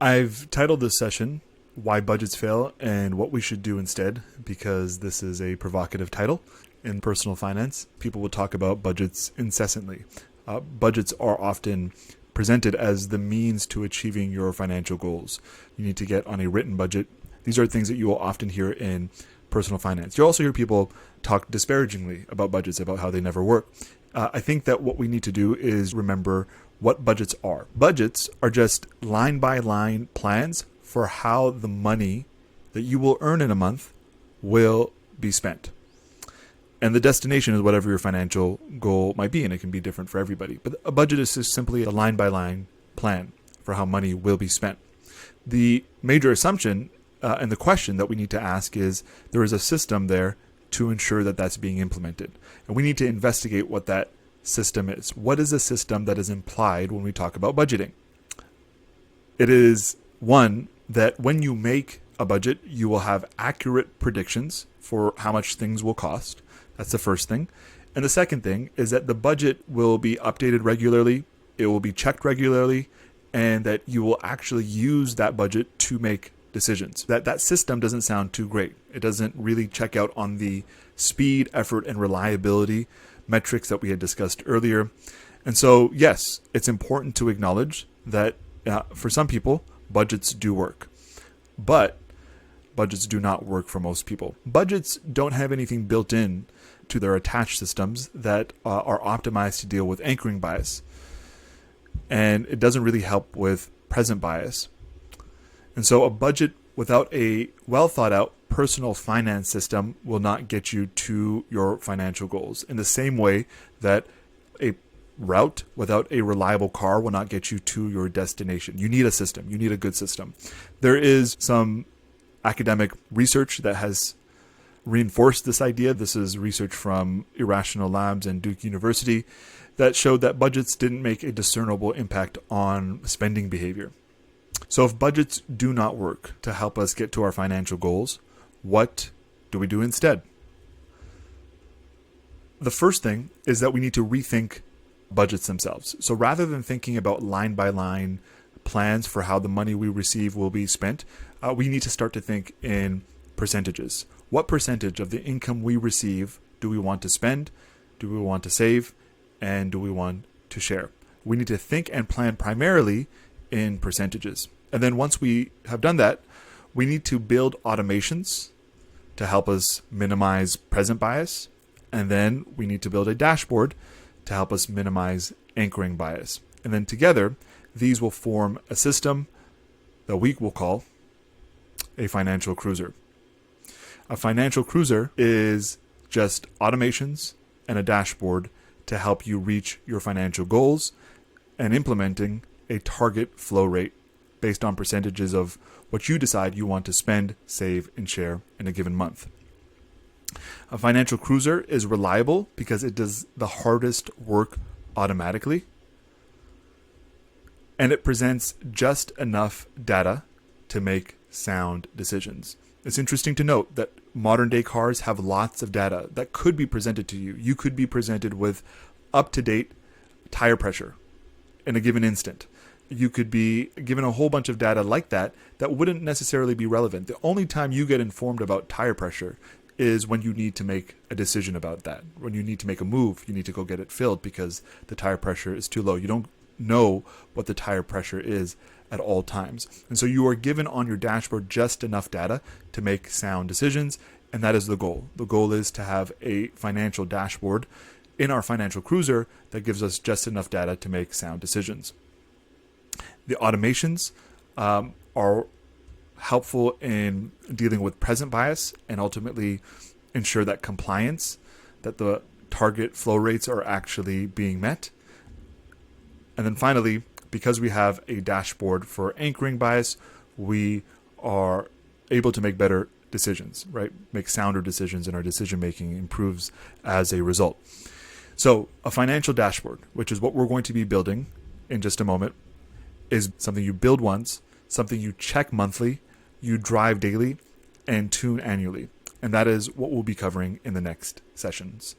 I've titled this session, Why Budgets Fail and What We Should Do Instead, because this is a provocative title. In personal finance, people will talk about budgets incessantly. Budgets are often presented as the means to achieving your financial goals. You need to get on a written budget. These are things that you will often hear in personal finance. You'll also hear people talk disparagingly about budgets, about how they never work. I think that what we need to do is remember what budgets are. Budgets are just line-by-line plans for how the money that you will earn in a month will be spent. And the destination is whatever your financial goal might be, and it can be different for everybody. But a budget is just simply a line-by-line plan for how money will be spent. The major assumption and the question that we need to ask is, there is a system there to ensure that that's being implemented. And we need to investigate what that system is. What is a system that is implied when we talk about budgeting? It is one that when you make a budget, you will have accurate predictions for how much things will cost. That's the first thing. And the second thing is that the budget will be updated regularly, it will be checked regularly, and that you will actually use that budget to make decisions. That system doesn't sound too great. It doesn't really check out on the speed, effort, and reliability metrics that we had discussed earlier. And so, yes, it's important to acknowledge that for some people, budgets do work. But budgets do not work for most people. Budgets don't have anything built in to their attached systems that are optimized to deal with anchoring bias. And it doesn't really help with present bias. And so a budget without a well thought out personal finance system will not get you to your financial goals. In the same way that a route without a reliable car will not get you to your destination. You need a system. You need a good system. There is some academic research that has reinforced this idea. This is research from Irrational Labs and Duke University that showed that budgets didn't make a discernible impact on spending behavior. So if budgets do not work to help us get to our financial goals, what do we do instead? The first thing is that we need to rethink budgets themselves. So rather than thinking about line-by-line plans for how the money we receive will be spent, we need to start to think in percentages. What percentage of the income we receive do we want to spend, do we want to save, and do we want to share? We need to think and plan primarily in percentages. And then once we have done that, we need to build automations to help us minimize present bias. And then we need to build a dashboard to help us minimize anchoring bias. And then together, these will form a system that we will call a financial cruiser. A financial cruiser is just automations and a dashboard to help you reach your financial goals and implementing a target flow rate based on percentages of what you decide you want to spend, save, and share in a given month. A financial cruiser is reliable because it does the hardest work automatically, and it presents just enough data to make sound decisions. It's interesting to note that modern day cars have lots of data that could be presented to you. You could be presented with up-to-date tire pressure in a given instant. You could be given a whole bunch of data like that wouldn't necessarily be relevant. The only time you get informed about tire pressure is when you need to make a decision about that. When you need to make a move, you need to go get it filled because the tire pressure is too low. You don't know what the tire pressure is at all times. And so you are given on your dashboard just enough data to make sound decisions, and that is the goal. The goal is to have a financial dashboard in our financial cruiser that gives us just enough data to make sound decisions. The automations are helpful in dealing with present bias and ultimately ensure that compliance, that the target flow rates are actually being met. And then finally, because we have a dashboard for anchoring bias, we are able to make better decisions, right? Make sounder decisions, and our decision making improves as a result. So a financial dashboard, which is what we're going to be building in just a moment, is something you build once, something you check monthly, you drive daily, and tune annually. And that is what we'll be covering in the next sessions.